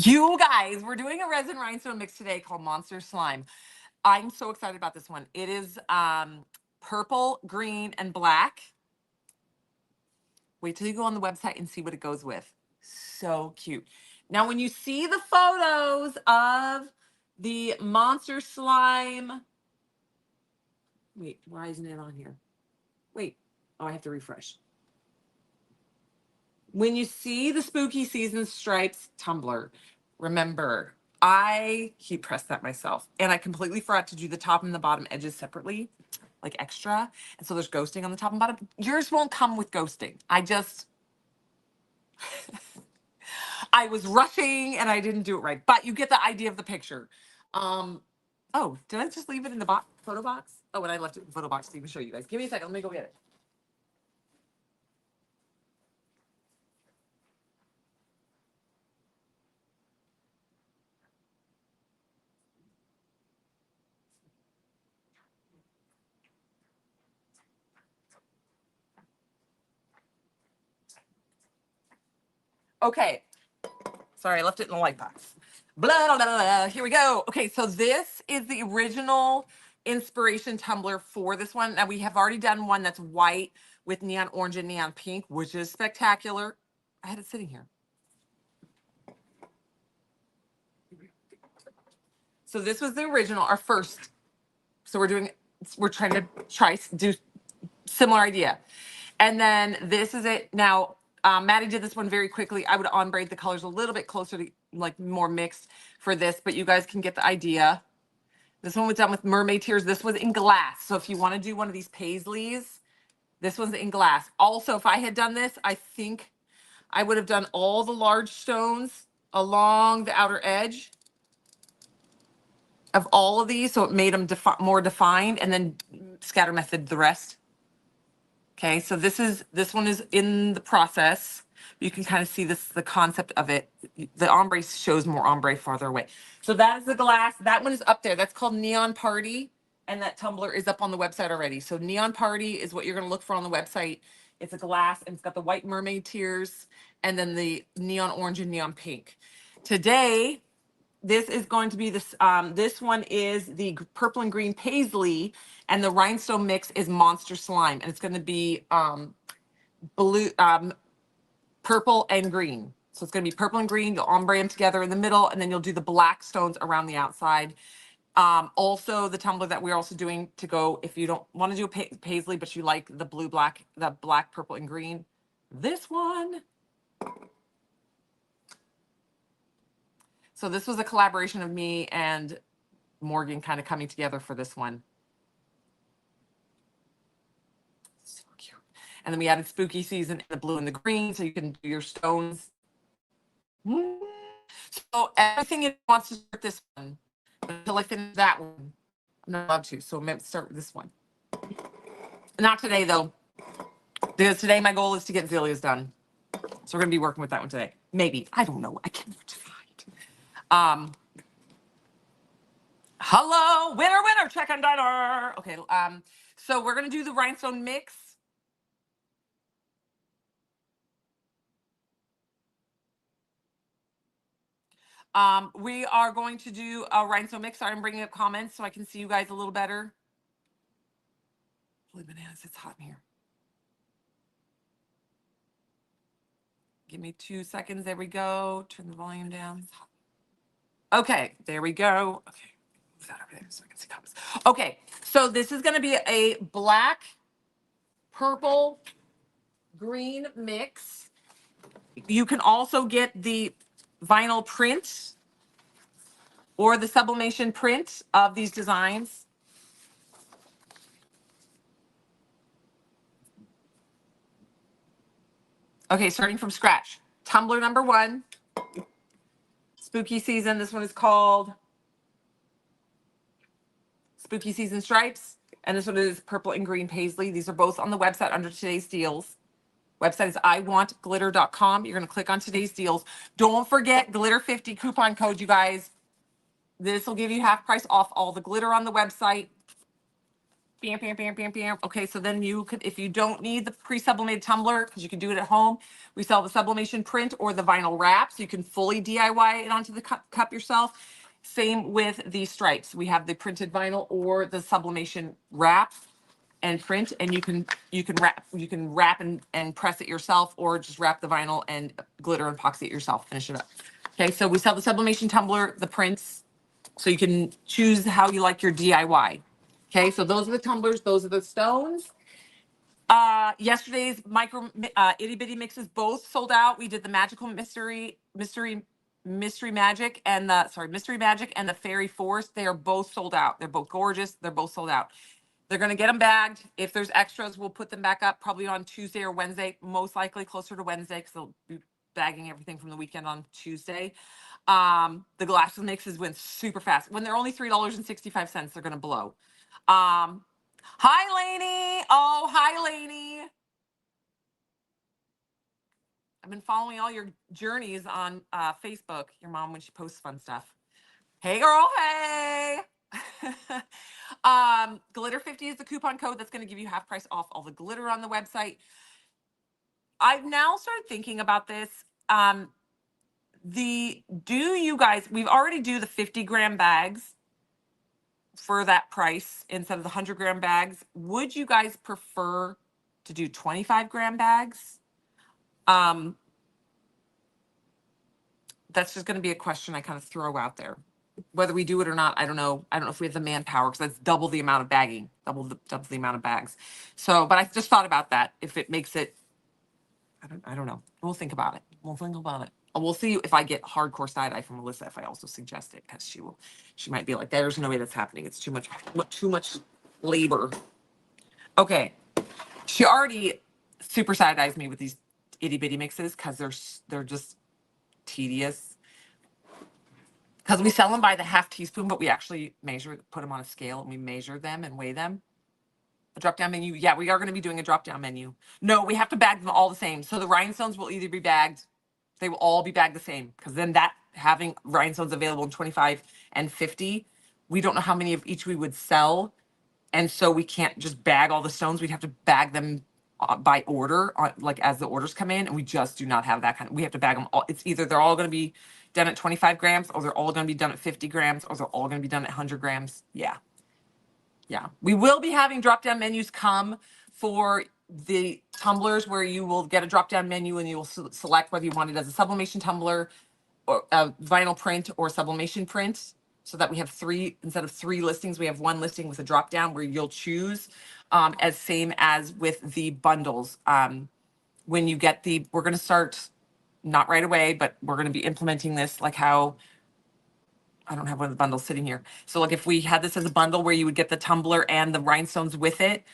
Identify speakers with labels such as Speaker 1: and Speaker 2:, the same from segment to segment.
Speaker 1: You guys, we're doing a resin rhinestone mix today called Monster Slime. I'm so excited about this one. It is purple, green, and black. Wait till you go on the website and see what it goes with. So cute. Now, when you see the photos of the Monster Slime, wait, why isn't it on here? Wait, oh, I have to refresh. When you see the Spooky Season Stripes tumbler, remember, I keep pressed that myself, and I completely forgot to do the top and the bottom edges separately, like extra. And so there's ghosting on the top and bottom. Yours won't come with ghosting. I was rushing and I didn't do it right, but you get the idea of the picture. Oh, did I just leave it in the photo box? Oh, and I left it in the photo box to even show you guys. Give me a second. Let me go get it. Okay. Sorry, I left it in the light box. Blah, blah, blah, blah. Here we go. Okay, so this is the original inspiration tumbler for this one. Now, we have already done one that's white with neon orange and neon pink, which is spectacular. I had it sitting here. So this was the original, our first. So we're trying to do similar idea. And then this is it. Now, Maddie did this one very quickly. I would ombre the colors a little bit closer to like more mixed for this, but you guys can get the idea. This one was done with mermaid tears. This was in glass. So if you want to do one of these paisleys, this one's in glass. Also, if I had done this, I think I would have done all the large stones along the outer edge of all of these. So it made them more defined, and then scatter method the rest. Okay, so this one is in the process. You can kind of see the concept of it. The ombre shows more ombre farther away. So that is the glass. That one is up there. That's called Neon Party, and that tumbler is up on the website already. So Neon Party is what you're going to look for on the website. It's a glass, and it's got the white mermaid tears, and then the neon orange and neon pink. Today, this is going to be this. This one is the purple and green paisley, and the rhinestone mix is Monster Slime, and it's going to be blue, purple and green. So it's going to be purple and green. You'll ombre them together in the middle, and then you'll do the black stones around the outside. Also, the tumbler that we're also doing to go, if you don't want to do a paisley, but you like the blue, black, the black, purple, and green, this one. So this was a collaboration of me and Morgan kind of coming together for this one. So cute. And then we added Spooky Season in the blue and the green, so you can do your stones. So everything it wants to start this one until I finish that one. I'm not allowed to, so I'm going to start with this one. Not today, though, because today my goal is to get Zelia's done. So we're going to be working with that one today. Maybe. I don't know. I can't decide. Hello, winner, check on diner. Okay, so we're gonna do the rhinestone mix. We are going to do a rhinestone mix. Sorry, I'm bringing up comments so I can see you guys a little better. Holy bananas, it's hot in here. Give me 2 seconds. There we go. Turn the volume down. It's hot. Okay, there we go. Okay, move that over there so I can see comments. Okay, so this is gonna be a black, purple, green mix. You can also get the vinyl print or the sublimation print of these designs. Okay, starting from scratch. Tumbler number 1, Spooky Season. This one is called Spooky Season Stripes, and this one is purple and green paisley. These are both on the website under today's deals. Website is iwantglitter.com. You're going to click on today's deals. Don't forget glitter50 coupon code, you guys. This will give you half price off all the glitter on the website. Bam, bam, bam, bam, bam. Okay, so then you could, if you don't need the pre-sublimated tumbler, because you can do it at home, we sell the sublimation print or the vinyl wrap, so you can fully DIY it onto the cup yourself. Same with the stripes. We have the printed vinyl or the sublimation wrap and print, and you can wrap and press it yourself, or just wrap the vinyl and glitter and epoxy it yourself. Finish it up. Okay, so we sell the sublimation tumbler, the prints, so you can choose how you like your DIY. Okay, so those are the tumblers, those are the stones. Yesterday's micro itty bitty mixes both sold out. We did the magical mystery magic and mystery magic and the fairy forest. They are both sold out. They're both gorgeous. They're both sold out. They're gonna get them bagged. If there's extras, we'll put them back up probably on Tuesday or Wednesday. Most likely closer to Wednesday because they'll be bagging everything from the weekend on Tuesday. The glasses mixes went super fast. When they're only $3.65, they're gonna blow. Hi, Lainey. Oh, hi, Lainey. I've been following all your journeys on Facebook. Your mom, when she posts fun stuff. Hey, girl. Hey. Glitter 50 is the coupon code that's going to give you half price off all the glitter on the website. I've now started thinking about this. We've already do the 50-gram bags for that price instead of the 100-gram bags. Would you guys prefer to do 25-gram bags? That's just going to be a question I kind of throw out there. Whether we do it or not, I don't know. I don't know if we have the manpower, because that's double the amount of bagging, double the amount of bags. So, but I just thought about that. If it makes it, I don't know. We'll think about it. We'll think about it. We'll see if I get hardcore side eye from Melissa if I also suggest it, because she might be like, there's no way that's happening. It's too much labor. Okay, she already super side eyes me with these itty bitty mixes because they're just tedious. Because we sell them by the half teaspoon, but we actually put them on a scale, and we measure them and weigh them. A drop down menu. Yeah, we are going to be doing a drop down menu. No, we have to bag them all the same. So the rhinestones will either be bagged, they will all be bagged the same. Because then having rhinestones available in 25 and 50, we don't know how many of each we would sell. And so we can't just bag all the stones. We'd have to bag them by order, like as the orders come in. And we just do not have that we have to bag them all. It's either they're all going to be done at 25 grams, or they're all going to be done at 50 grams, or they're all going to be done at 100 grams. Yeah. We will be having drop down menus come for the tumblers, where you will get a drop down menu and you will select whether you want it as a sublimation tumbler or a vinyl print or sublimation print, so that we have instead of three listings, we have one listing with a drop down where you'll choose, as same as with the bundles. When you get we're going to start, not right away, but we're going to be implementing this like how, I don't have one of the bundles sitting here. So like if we had this as a bundle where you would get the tumbler and the rhinestones with it,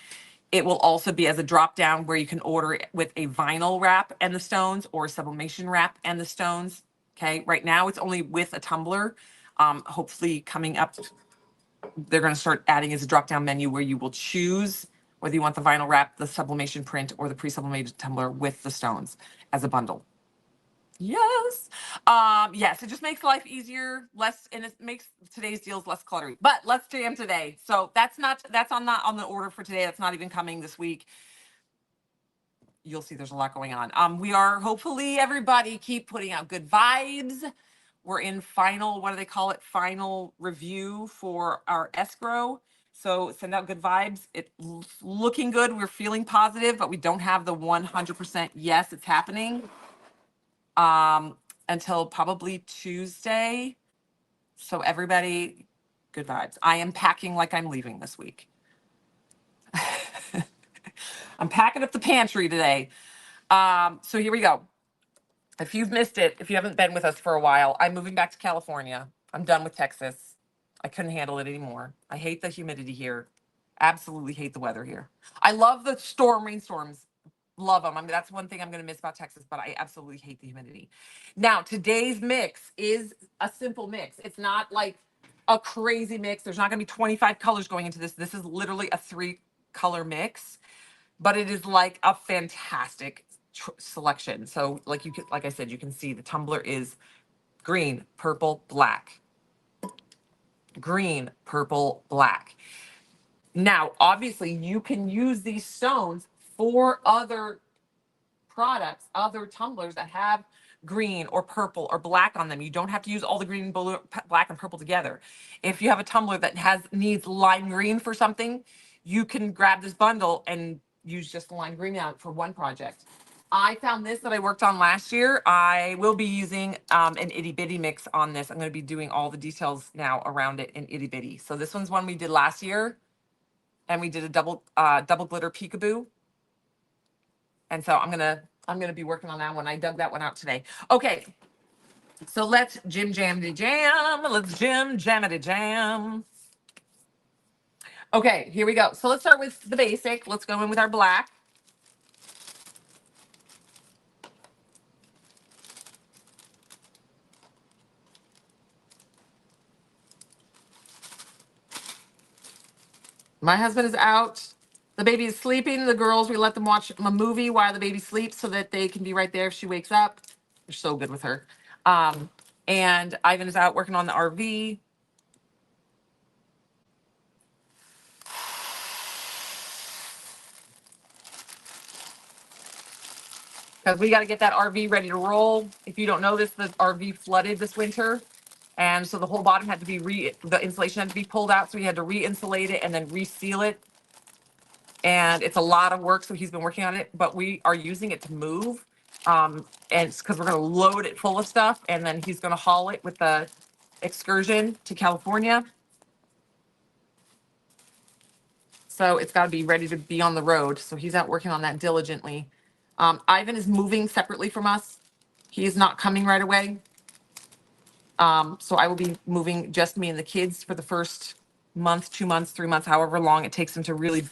Speaker 1: it will also be as a drop down where you can order it with a vinyl wrap and the stones, or a sublimation wrap and the stones. Okay, right now it's only with a tumbler. Hopefully coming up, they're going to start adding as a drop down menu where you will choose whether you want the vinyl wrap, the sublimation print, or the pre-sublimated tumbler with the stones as a bundle. Yes. Yes, it just makes life easier, and it makes today's deals less cluttery. But let's jam today. So that's on the order for today. That's not even coming this week. You'll see there's a lot going on. We are, hopefully everybody keep putting out good vibes. We're in final, what do they call it? Final review for our escrow. So send out good vibes. It's looking good. We're feeling positive, but we don't have the 100% yes, it's happening. Until probably Tuesday. So everybody, good vibes. I am packing like I'm leaving this week. I'm packing up the pantry today. So here we go. If you've missed it, if you haven't been with us for a while, I'm moving back to California. I'm done with Texas. I couldn't handle it anymore. I hate the humidity here. Absolutely hate the weather here. I love the rainstorms. Love them. I mean, that's one thing I'm going to miss about Texas, but I absolutely hate the humidity. Now, today's mix is a simple mix. It's not like a crazy mix. There's not going to be 25 colors going into this. This is literally a 3-color mix, but it is like a fantastic selection. So like like I said, you can see the tumbler is green, purple, black. Green, purple, black. Now, obviously, you can use these stones for other products, other tumblers that have green or purple or black on them. You don't have to use all the green, blue, black, and purple together. If you have a tumbler that needs lime green for something, you can grab this bundle and use just the lime green out for one project. I found this that I worked on last year. I will be using an itty bitty mix on this. I'm going to be doing all the details now around it in itty bitty. So this one's one we did last year, and we did a double glitter peekaboo. And so I'm gonna be working on that one. I dug that one out today. Okay, so let's jam. Let's jammity jam. Okay, here we go. So let's start with the basic. Let's go in with our black. My husband is out. The baby is sleeping. The girls, we let them watch a movie while the baby sleeps so that they can be right there if she wakes up. They're so good with her. And Ivan is out working on the RV. Because we got to get that RV ready to roll. If you don't know this, the RV flooded this winter. And so the whole bottom had to be the insulation had to be pulled out. So we had to re-insulate it and then reseal it. And it's a lot of work. So he's been working on it, but we are using it to move. And it's because we're going to load it full of stuff. And then he's going to haul it with the excursion to California. So it's got to be ready to be on the road. So he's out working on that diligently. Ivan is moving separately from us. He is not coming right away. So I will be moving just me and the kids for the first month, 2 months, 3 months, however long it takes them to really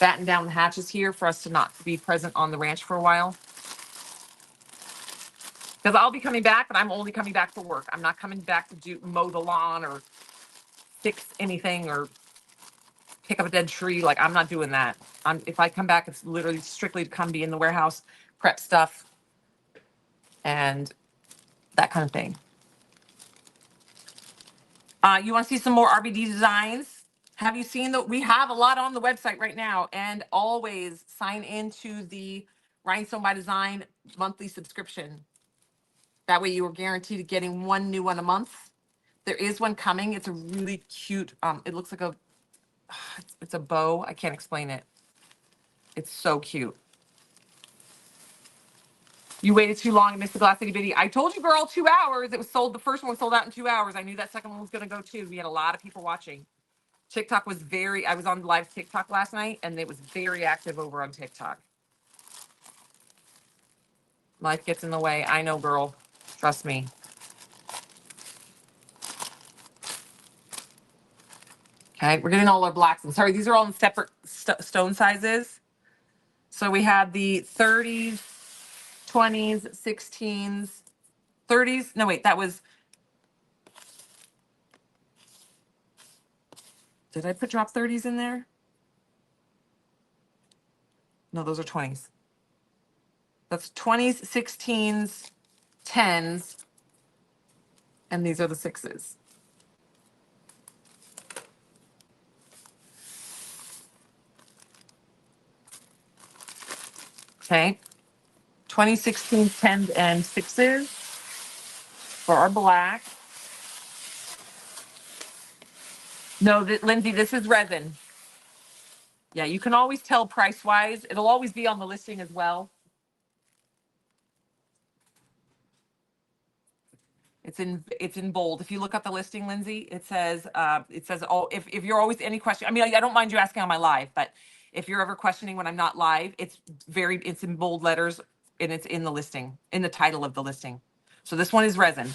Speaker 1: batten down the hatches here for us to not be present on the ranch for a while. Because I'll be coming back, but I'm only coming back for work. I'm not coming back to mow the lawn or fix anything or pick up a dead tree. Like, I'm not doing that. If I come back, it's literally strictly to come be in the warehouse, prep stuff, and that kind of thing. You want to see some more RBD designs? Have you seen that we have a lot on the website right now? And always sign into the Rhinestone by Design monthly subscription. That way you are guaranteed getting one new one a month. There is one coming. It's a really cute, it looks like it's a bow. I can't explain it. It's so cute. You waited too long and missed the glass itty bitty. I told you, girl, 2 hours. It was sold. The first one was sold out in 2 hours. I knew that second one was going to go too. We had a lot of people watching. TikTok was I was on live TikTok last night and it was very active over on TikTok. Life gets in the way. I know, girl. Trust me. Okay, we're getting all our blacks. I'm sorry, these are all in separate stone sizes. So we have the 30s, 20s, 16s, 30s. No, wait, that was. Did I put drop 30s in there? No, those are 20s. That's 20s, 16s, 10s, and these are the 6s. Okay, 2016, 10s, and 6s for our black. No, Lindsay, this is resin. Yeah, you can always tell price-wise. It'll always be on the listing as well. It's in bold. If you look at the listing, Lindsay, it says oh, if you're always any question, I mean, I don't mind you asking on my live, but if you're ever questioning when I'm not live, it's in bold letters and it's in the listing, in the title of the listing. So this one is resin.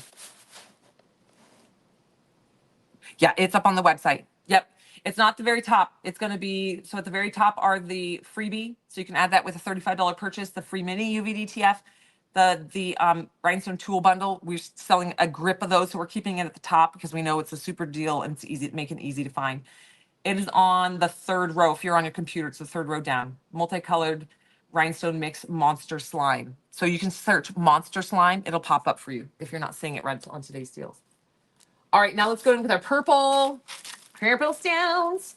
Speaker 1: Yeah, it's up on the website. Yep. It's not the very top. It's going to be, so at the very top are the freebie. So you can add that with a $35 purchase, the free mini UVDTF, the Rhinestone tool bundle. We're selling a grip of those. So we're keeping it at the top because we know it's a super deal and it's easy to make it easy to find. It is on the third row. If you're on your computer, it's the third row down. Multicolored Rhinestone mix monster slime. So you can search monster slime. It'll pop up for you if you're not seeing it right on today's deals. All right, now let's go in with our purple stones.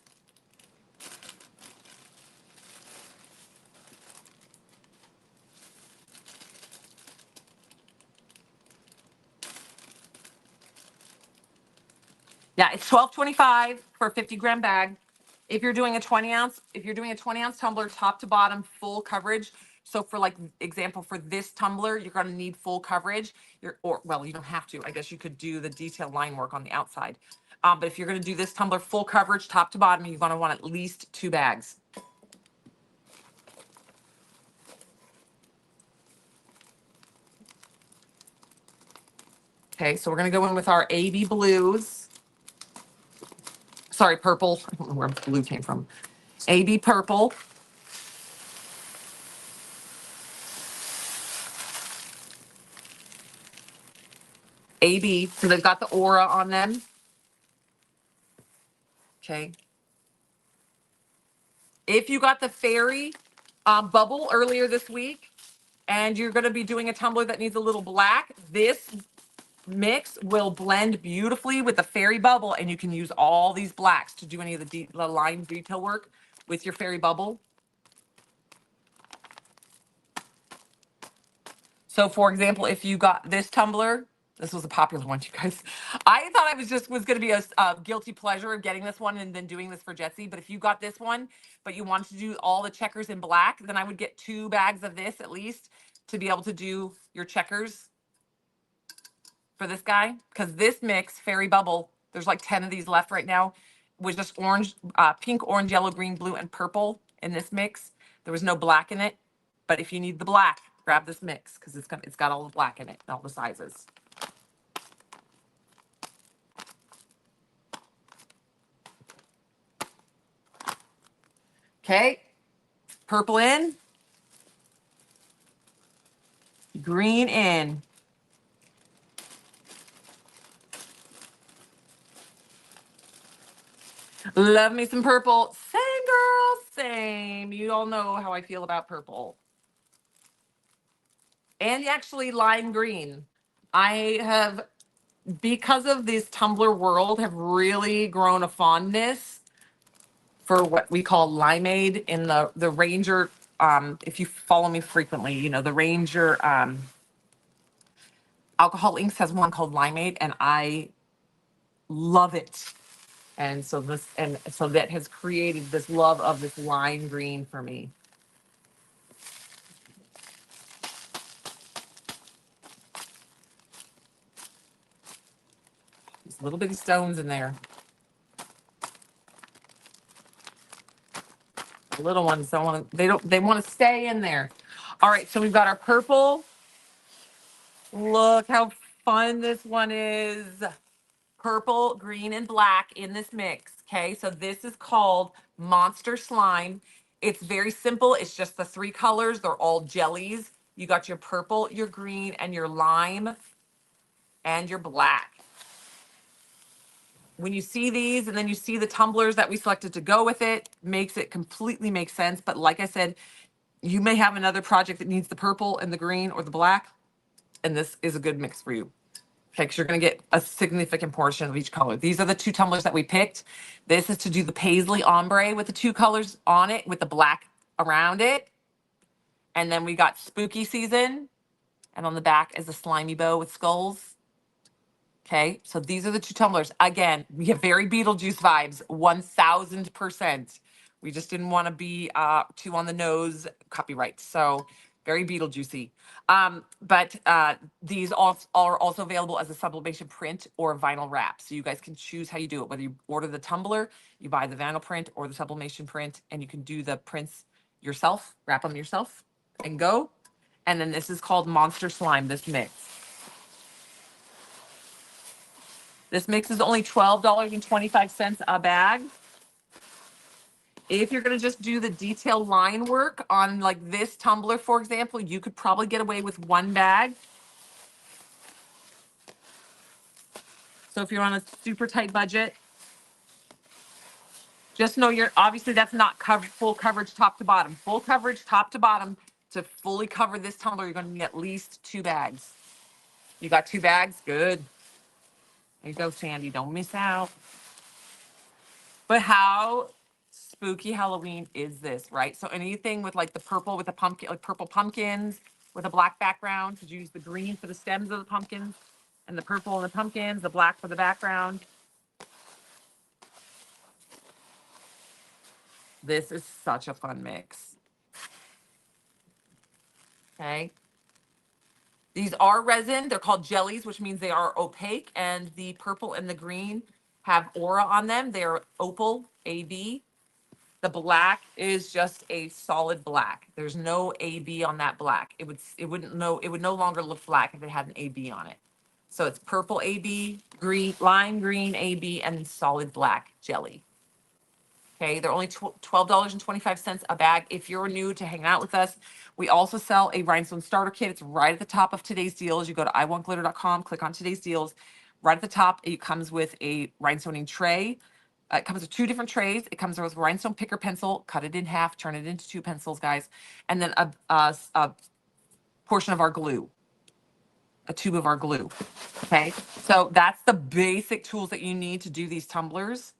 Speaker 1: Yeah, it's $12.25 for a 50-gram bag. If you're doing a 20-ounce, if you're doing a 20-ounce tumbler, top to bottom, full coverage. So for like example, for this tumbler, you're going to need full coverage. Or well, you don't have to. I guess you could do the detail line work on the outside. But if you're going to do this tumbler full coverage, top to bottom, you're going to want at least 2 bags. Okay, so we're going to go in with our AB blues. Sorry, purple. I don't know where blue came from. AB purple. AB, so they've got the aura on them. Okay. If you got the fairy bubble earlier this week and you're going to be doing a tumbler that needs a little black, this mix will blend beautifully with the fairy bubble, and you can use all these blacks to do any of the line detail work with your fairy bubble. So for example, if you got this tumbler, this was a popular one, you guys. I thought I was going to be a guilty pleasure of getting this one and then doing this for Jetsy. But if you got this one, but you wanted to do all the checkers in black, then I would get 2 bags of this at least to be able to do your checkers for this guy. Because this mix, Fairy Bubble, there's like 10 of these left right now, was just orange, pink, orange, yellow, green, blue, and purple in this mix. There was no black in it. But if you need the black, grab this mix because it's got all the black in it, all the sizes. Okay, purple in, green in. Love me some purple. Same girl, same. You all know how I feel about purple. And actually lime green. I have, because of this tumbler world, have really grown a fondness for what we call limeade in the Ranger. If you follow me frequently, you know the Ranger Alcohol Inks has one called limeade, and I love it. And so that has created this love of this lime green for me. There's little bitty stones in there. The little ones don't want to, they want to stay in there. All right, so we've got our purple. Look how fun this one is. Purple, green, and black in this mix. Okay, so this is called Monster Slime. It's very simple. It's just the 3 colors. They're all jellies. You got your purple, your green, and your lime, and your black. When you see these and then you see the tumblers that we selected to go with it, makes it completely make sense. But like I said, you may have another project that needs the purple and the green or the black, and this is a good mix for you. Okay, because you're going to get a significant portion of each color. These are the 2 tumblers that we picked. This is to do the paisley ombre with the 2 colors on it with the black around it. And then we got spooky season. And on the back is a slimy bow with skulls. Okay, so these are the 2 tumblers. Again, we have very Beetlejuice vibes, 1000%. We just didn't want to be too on the nose copyright. So very Beetlejuicy. But these are also available as a sublimation print or vinyl wrap. So you guys can choose how you do it, whether you order the tumbler, you buy the vinyl print or the sublimation print, and you can do the prints yourself, wrap them yourself, and go. And then this is called Monster Slime, this mix. This mix is only $12.25 a bag. If you're going to just do the detail line work on like this tumbler, for example, you could probably get away with 1 bag. So if you're on a super tight budget, just know obviously that's not full coverage top to bottom. Full coverage top to bottom to fully cover this tumbler, you're going to need at least 2 bags. You got 2 bags? Good. There you go, Sandy. Don't miss out. But how spooky Halloween is this, right? So anything with like the purple with the pumpkin, like purple pumpkins with a black background, because you use the green for the stems of the pumpkins and the purple and the pumpkins, the black for the background. This is such a fun mix. Okay. These are resin. They're called jellies, which means they are opaque. And the purple and the green have aura on them. They're opal, AB. The black is just a solid black. There's no AB on that black. It would no longer look black if it had an AB on it. So it's purple AB, green, lime green AB, and solid black jelly. Okay, they're only $12.25 a bag. If you're new to hanging out with us, we also sell a rhinestone starter kit. It's right at the top of today's deals. You go to iwantglitter.com, click on today's deals. Right at the top, it comes with a rhinestoning tray. It comes with 2 different trays. It comes with a rhinestone picker pencil. Cut it in half, turn it into 2 pencils, guys, and then a portion of our glue, a tube of our glue. Okay, so that's the basic tools that you need to do these tumblers.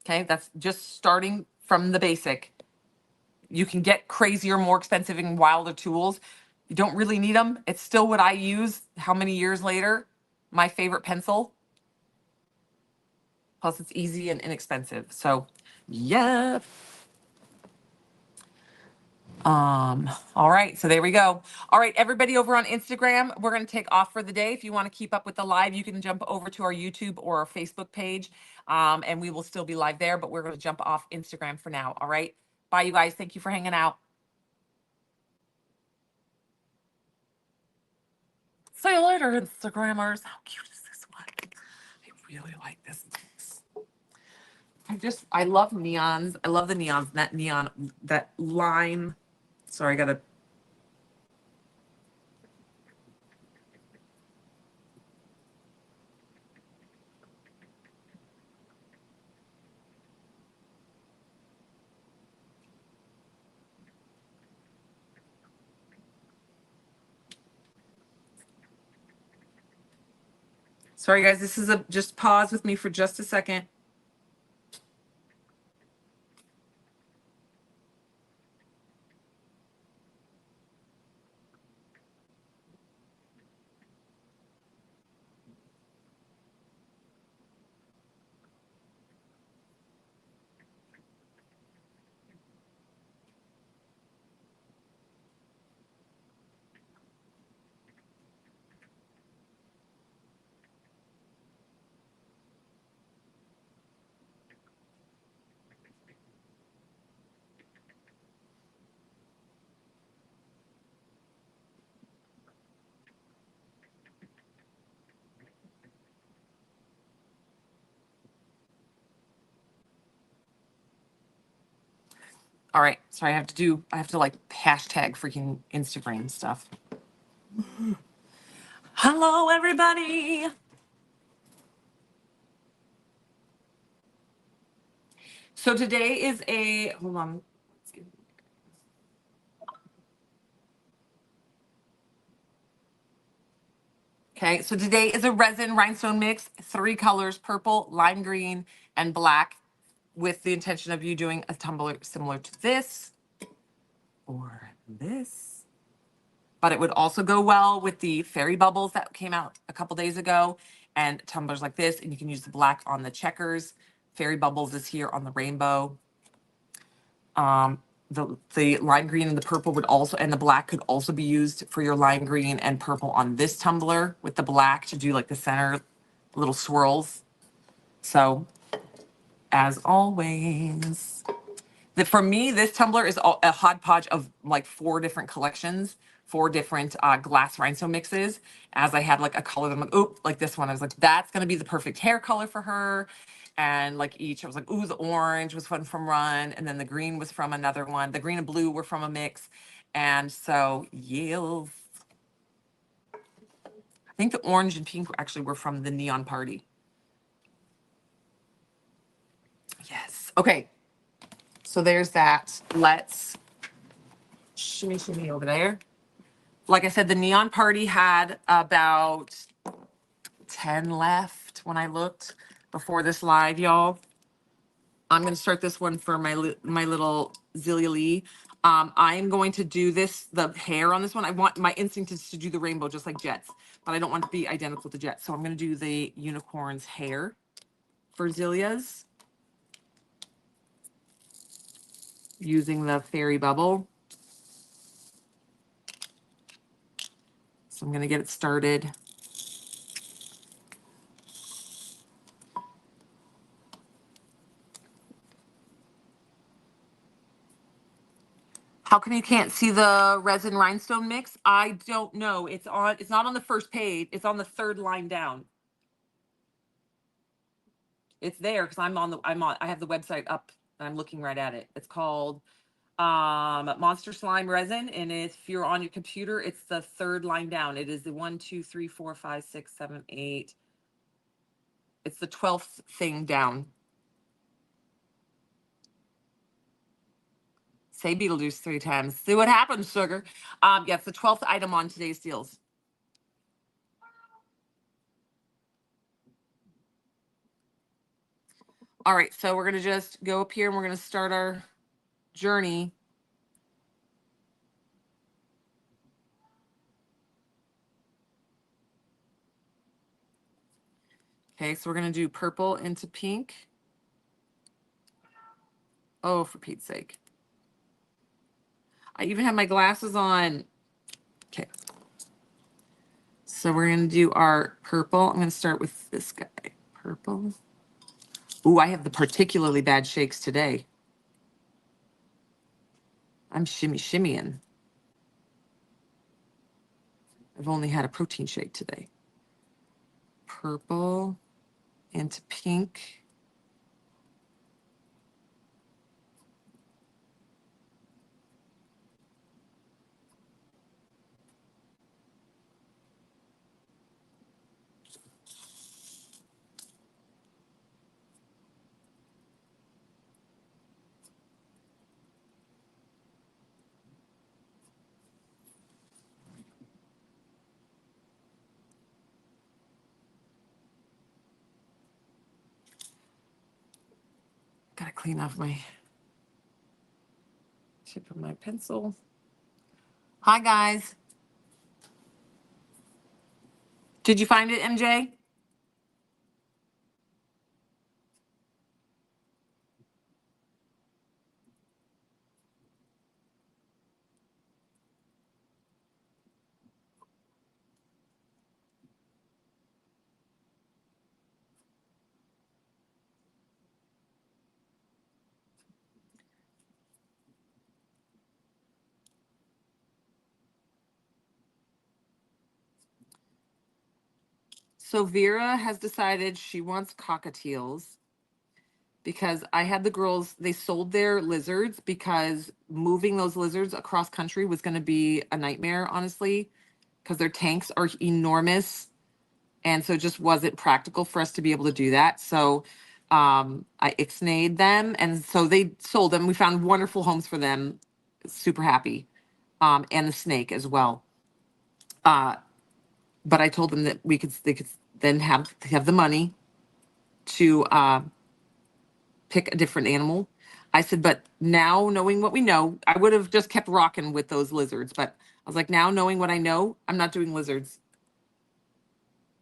Speaker 1: Okay, that's just starting from the basic. You can get crazier, more expensive, and wilder tools. You don't really need them. It's still what I use. How many years later? My favorite pencil. Plus, it's easy and inexpensive. So, yeah. All right, so there we go. All right, everybody over on Instagram, we're going to take off for the day. If you want to keep up with the live, you can jump over to our YouTube or our Facebook page, and we will still be live there, but we're going to jump off Instagram for now. All right, bye, you guys. Thank you for hanging out. See you later, Instagrammers. How cute is this one? I really like this. I love neons. I love the neons. That neon, that lime. Sorry, I gotta. Sorry, guys. This is a just pause with me for just a second. All right. Sorry, I have to like hashtag freaking Instagram stuff. Hello, everybody. So today is hold on. Okay, so today is a resin rhinestone mix, 3 colors, purple, lime green, and black, with the intention of you doing a tumbler similar to this or this. But it would also go well with the fairy bubbles that came out a couple days ago, and tumblers like this, and you can use the black on the checkers. Fairy bubbles is here on the rainbow. The lime green and the purple would also, and the black could also be used for your lime green and purple on this tumbler, with the black to do like the center little swirls. So, as always, for me, this tumbler is a hodgepodge of like 4 different collections, 4 different glass rhinestone mixes. As I had like a color, I'm like, oop, like this one. I was like, that's going to be the perfect hair color for her. And like each, I was like, ooh, the orange was one from Run. And then the green was from another one. The green and blue were from a mix. And so, yes. I think the orange and pink actually were from the Neon Party. Yes. Okay. So there's that. Let's shimmy over there. Like I said, the Neon Party had about 10 left when I looked before this live, y'all. I'm going to start this one for my little Zelia Lee. I'm going to do the hair on this one. I want, my instinct is to do the rainbow just like Jet's, but I don't want to be identical to Jet. So I'm going to do the unicorn's hair for Zelia's. using the fairy bubble. So I'm going to get it started. How come you can't see the resin rhinestone mix? I don't know. It's not on the first page. It's on the third line down. It's there because I have the website up and I'm looking right at it. It's called Monster Slime Resin, and if you're on your computer, it's the third line down. It is the 1, 2, 3, 4, 5, 6, 7, 8. It's the 12th thing down. Say Beetlejuice 3 times. See what happens, sugar. Yeah, it's the 12th item on today's deals. All right, so we're gonna just go up here and we're gonna start our journey. Okay, so we're gonna do purple into pink. Oh, for Pete's sake. I even have my glasses on. Okay. So we're gonna do our purple. I'm gonna start with this guy. Purple. Ooh, I have the particularly bad shakes today. I'm shimmying. I've only had a protein shake today. Purple into pink. Gotta clean off my tip of my pencil. Hi, guys. Did you find it, MJ? So Vera has decided she wants cockatiels because I had the girls, they sold their lizards because moving those lizards across country was going to be a nightmare, honestly, because their tanks are enormous. And so it just wasn't practical for us to be able to do that. So I ixnayed them. And so they sold them. We found wonderful homes for them. Super happy. And the snake as well. But I told them that they could then have the money to pick a different animal. I said, but now knowing what we know, I would have just kept rocking with those lizards. But I was like, now knowing what I know, I'm not doing lizards.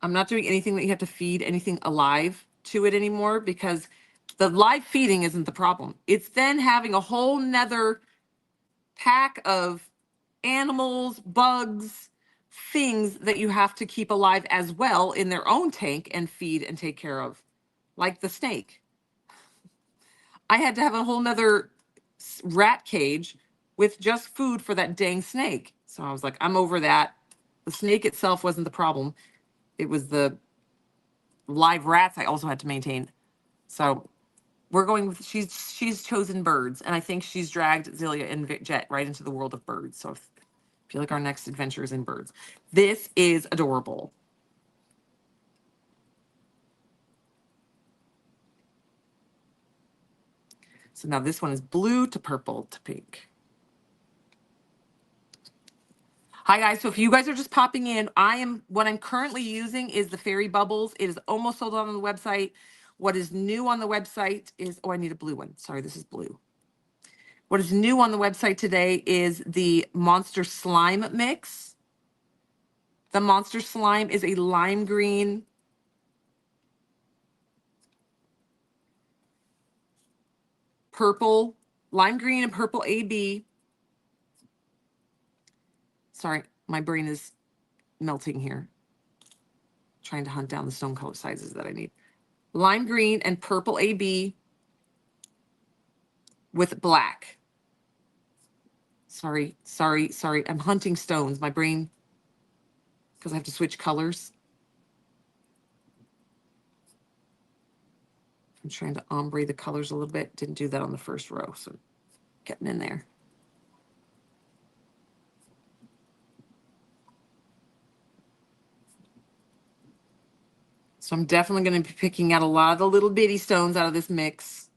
Speaker 1: I'm not doing anything that you have to feed anything alive to it anymore because the live feeding isn't the problem. It's then having a whole nother pack of animals, bugs, things that you have to keep alive as well in their own tank and feed and take care of, like the snake. I had to have a whole nother rat cage with just food for that dang snake. So I was like, I'm over that. The snake itself wasn't the problem. It was the live rats I also had to maintain. So we're going with she's chosen birds, and I think she's dragged Zelia and Jet right into the world of birds. So I feel like our next adventure is in birds. This is adorable. So now this one is blue to purple to pink. Hi guys, so if you guys are just popping in, what I'm currently using is the fairy bubbles. It is almost sold out on the website. What is new on the website is, oh, I need a blue one. Sorry, this is blue. What is new on the website today is the Monster Slime mix. The Monster Slime is a lime green, purple, lime green and purple AB. Sorry, my brain is melting here. Trying to hunt down the stone color sizes that I need. Lime green and purple AB with black. Sorry. I'm hunting stones. My brain, because I have to switch colors. I'm trying to ombre the colors a little bit. Didn't do that on the first row, so getting in there. So I'm definitely going to be picking out a lot of the little bitty stones out of this mix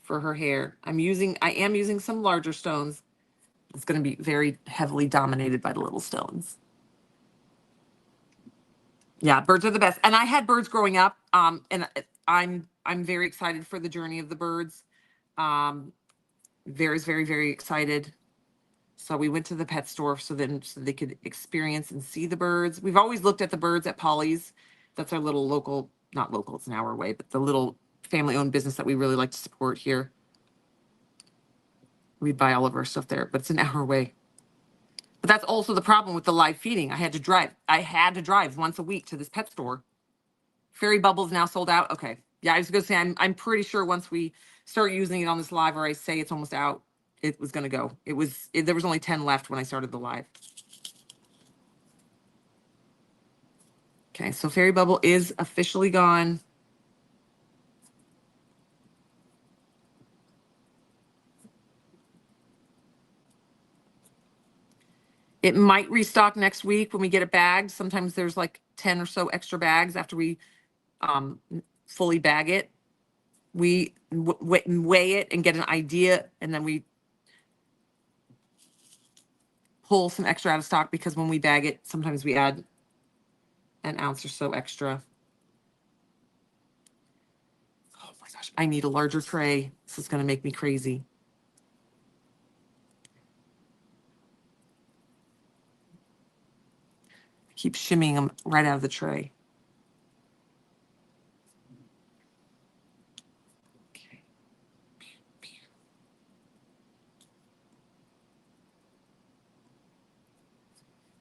Speaker 1: for her hair. I am using some larger stones. It's going to be very heavily dominated by the little stones. Yeah, birds are the best. And I had birds growing up. And I'm very excited for the journey of the birds. Very, very, very excited. So we went to the pet store so they could experience and see the birds. We've always looked at the birds at Polly's. That's our little local, not local, it's an hour away, but the little family-owned business that we really like to support here. We buy all of our stuff there, but it's an hour away. But that's also the problem with the live feeding. I had to drive once a week to this pet store. Fairy Bubbles now sold out. Okay. Yeah, I was gonna say I'm pretty sure once we start using it on this live, or I say it's almost out, it was gonna go. There was only 10 left when I started the live. Okay, so Fairy Bubble is officially gone. It might restock next week when we get it bagged. Sometimes there's like 10 or so extra bags after we fully bag it. We weigh it and get an idea, and then we pull some extra out of stock because when we bag it, sometimes we add an ounce or so extra. Oh my gosh, I need a larger tray. This is going to make me crazy. Keep shimmying them right out of the tray. Okay.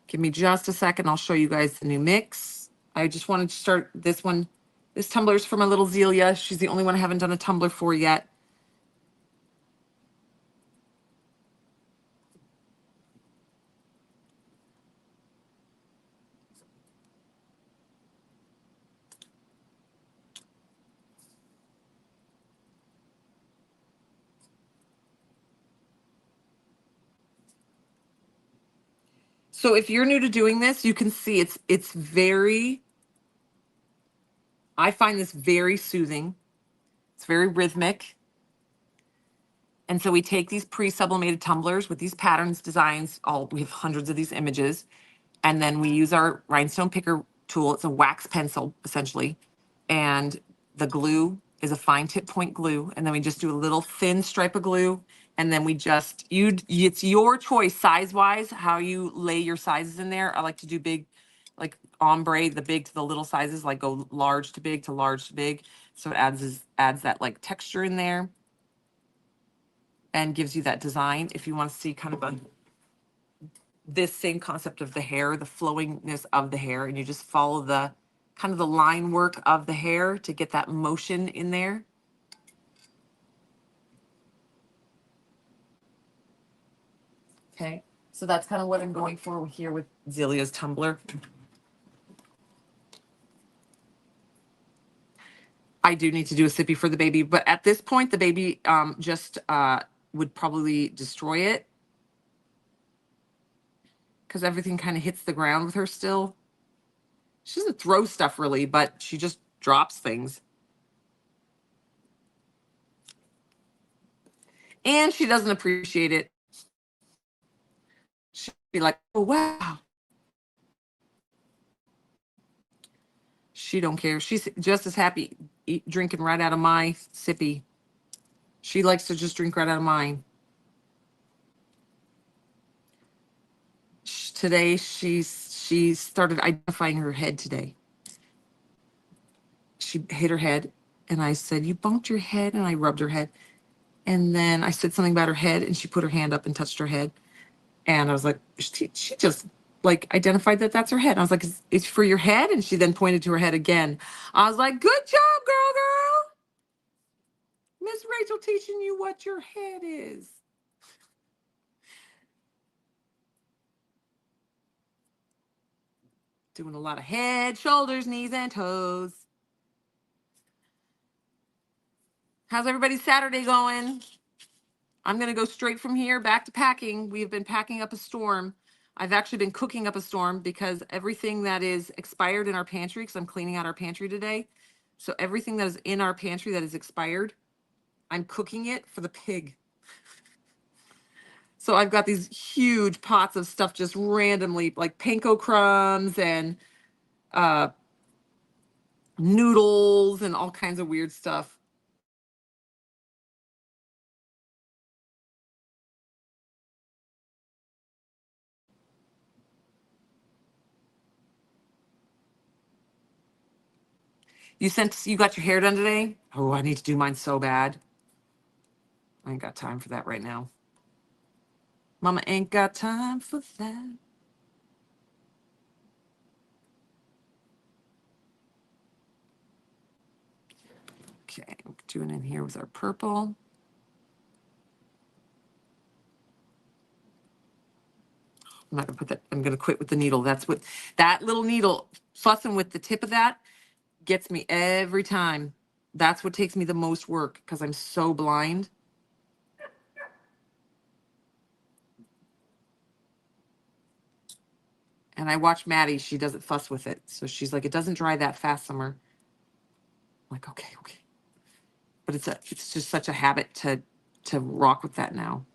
Speaker 1: Give me just a second. I'll show you guys the new mix. I just wanted to start this one. This tumbler is for my little Zelia. She's the only one I haven't done a tumbler for yet. So if you're new to doing this, you can see it's very, I find this very soothing. It's very rhythmic. And so we take these pre-sublimated tumblers with these patterns, designs, we have hundreds of these images. And then we use our rhinestone picker tool. It's a wax pencil, essentially. And the glue is a fine tip point glue. And then we just do a little thin stripe of glue. And then we just, it's your choice size-wise, how you lay your sizes in there. I like to do big, like ombre, the big to the little sizes, like go large to big to large to big. So it adds that like texture in there and gives you that design. If you want to see kind of this same concept of the hair, the flowingness of the hair, and you just follow the kind of the line work of the hair to get that motion in there. Okay, so that's kind of what I'm going for here with Zelia's tumbler. I do need to do a sippy for the baby, but at this point, the baby just would probably destroy it because everything kind of hits the ground with her still. She doesn't throw stuff really, but she just drops things. And she doesn't appreciate it. She'd be like, oh, wow. She don't care. She's just as happy drinking right out of my sippy. She likes to just drink right out of mine. Today, she started identifying her head today. She hit her head, and I said, you bumped your head, and I rubbed her head. And then I said something about her head, and she put her hand up and touched her head. And I was like, she just like identified that that's her head. I was like, it's for your head? And she then pointed to her head again. I was like, good job, girl. Miss Rachel teaching you what your head is. Doing a lot of head, shoulders, knees, and toes. How's everybody's Saturday going? I'm going to go straight from here back to packing. We've been packing up a storm. I've actually been cooking up a storm because everything that is expired in our pantry, because I'm cleaning out our pantry today. So everything that is in our pantry that is expired, I'm cooking it for the pig. So I've got these huge pots of stuff just randomly, like panko crumbs and noodles and all kinds of weird stuff. You got your hair done today? Oh, I need to do mine so bad. I ain't got time for that right now. Mama ain't got time for that. Okay, I'm doing in here with our purple. I'm not gonna put that, I'm gonna quit with the needle. That's what, that little needle, fussing with the tip of that gets me every time. That's what takes me the most work because I'm so blind. And I watch Maddie, she doesn't fuss with it. So she's like, it doesn't dry that fast, Summer. I'm like, okay. But it's just such a habit to rock with that now.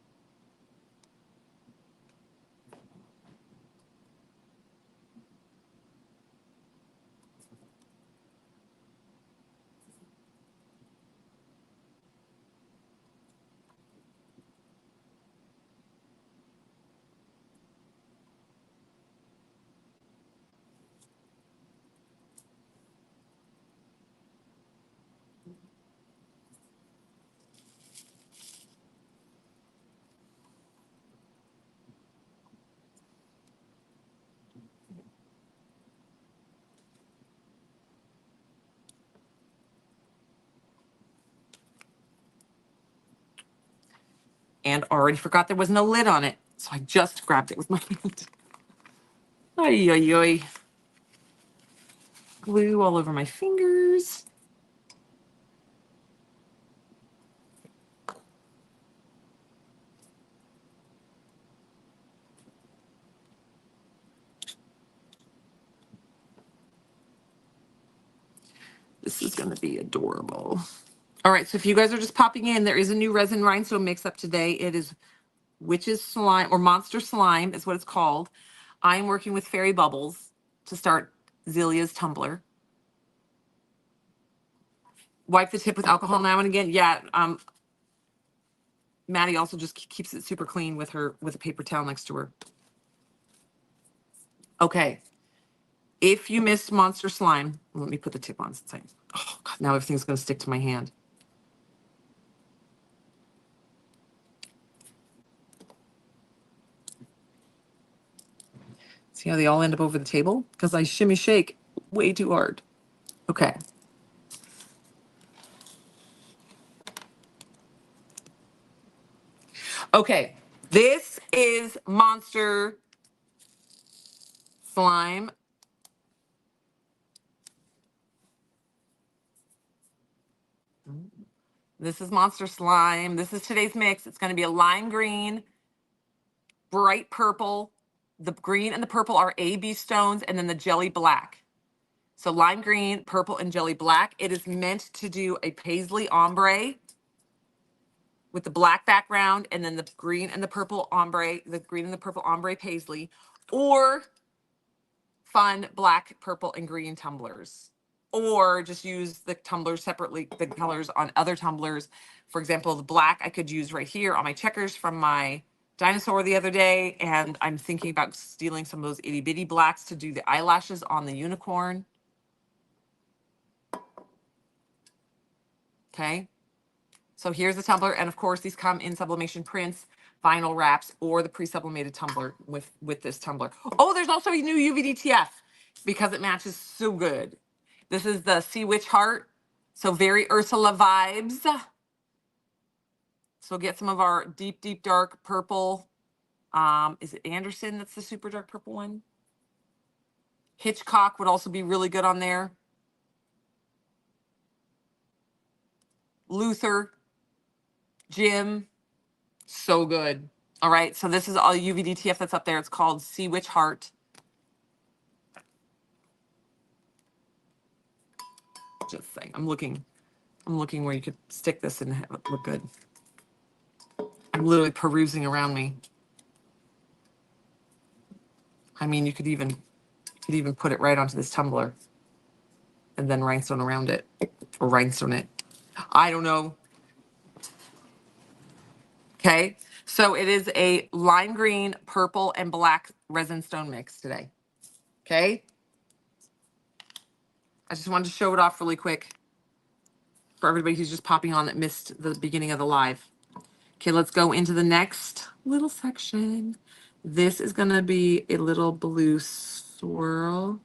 Speaker 1: And already forgot there was no lid on it. So I just grabbed it with my hand. Ay, ay, ay. Glue all over my fingers. This is going to be adorable. All right, so if you guys are just popping in, there is a new resin rhinestone mix up today. It is Witch's Slime, or Monster Slime is what it's called. I'm working with Fairy Bubbles to start Zelia's tumbler. Wipe the tip with alcohol now and again. Yeah, Maddie also just keeps it super clean with a paper towel next to her. Okay. If you missed Monster Slime, let me put the tip on since oh God, now everything's going to stick to my hand. See how they all end up over the table? Because I shimmy shake way too hard. Okay. Okay. This is Monster Slime. This is Monster Slime. This is today's mix. It's going to be a lime green, bright purple. The green and the purple are AB stones, and then the jelly black. So lime green, purple, and jelly black. It is meant to do a paisley ombre with the black background, and then the green and the purple ombre, the green and the purple ombre paisley, or fun black, purple, and green tumblers. Or just use the tumblers separately, the colors on other tumblers. For example, the black I could use right here on my checkers from my dinosaur the other day. And I'm thinking about stealing some of those itty bitty blacks to do the eyelashes on the unicorn. Okay. So here's the tumbler, and of course these come in sublimation prints, vinyl wraps, or the pre-sublimated tumbler with this tumbler. Oh, there's also a new UVDTF because it matches so good. This is the Sea Witch Heart, so very Ursula vibes. So get some of our deep, deep dark purple. Is it Anderson that's the super dark purple one? Hitchcock would also be really good on there. Luther, Jim, so good. All right, so this is all UVDTF that's up there. It's called Sea Witch Heart. Just saying, I'm looking where you could stick this and have it look good. I'm literally perusing around me. I mean, you could even put it right onto this tumbler and then rhinestone around it or rhinestone it. I don't know. Okay, so it is a lime green, purple, and black resin stone mix today. Okay, I just wanted to show it off really quick for everybody who's just popping on that missed the beginning of the live. Okay, let's go into the next little section. This is gonna be a little blue swirl.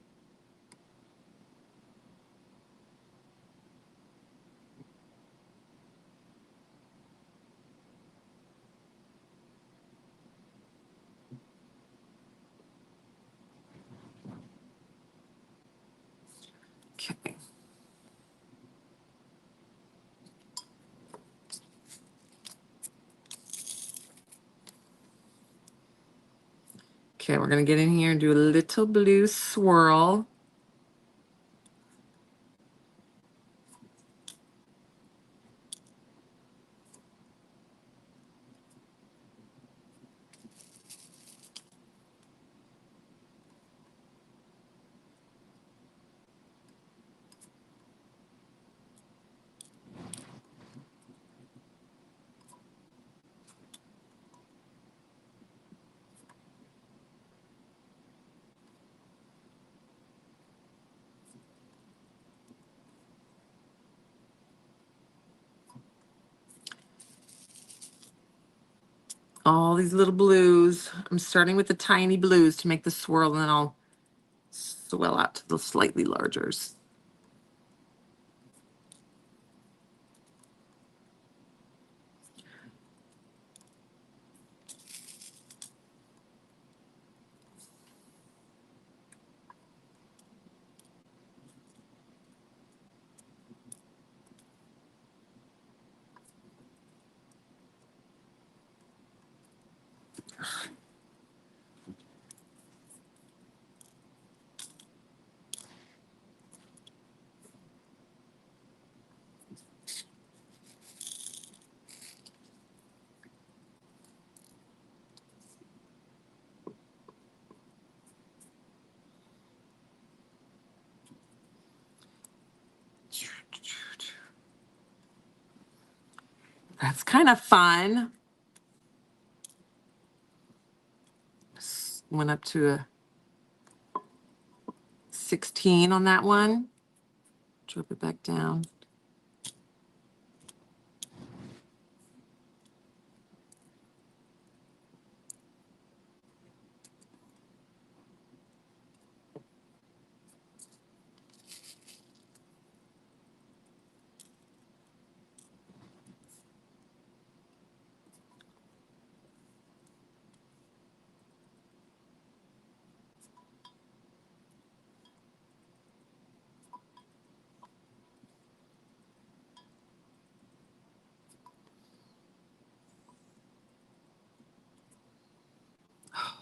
Speaker 1: Okay. Okay, we're gonna get in here and do a little blue swirl. All these little blues. I'm starting with the tiny blues to make the swirl, and then I'll swell out to the slightly largers. That's kind of fun. Went up to a 16 on that one. Drop it back down.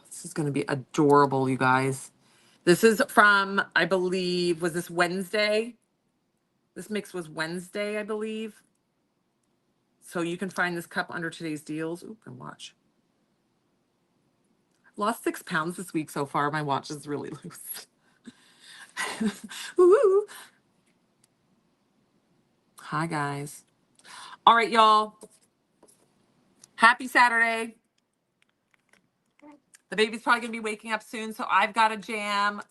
Speaker 1: This is going to be adorable, you guys. This is from, I believe, was this Wednesday? This mix was Wednesday, I believe. So you can find this cup under today's deals. Oop, and watch. I've lost 6 pounds this week so far. My watch is really loose. Woo. Hi, guys. All right, y'all. Happy Saturday. The baby's probably going to be waking up soon, so I've got a jam.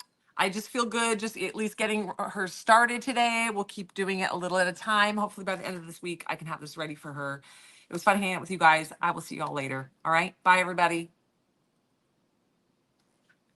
Speaker 1: I just feel good, just at least getting her started today. We'll keep doing it a little at a time. Hopefully by the end of this week, I can have this ready for her. It was fun hanging out with you guys. I will see you all later. All right. Bye, everybody.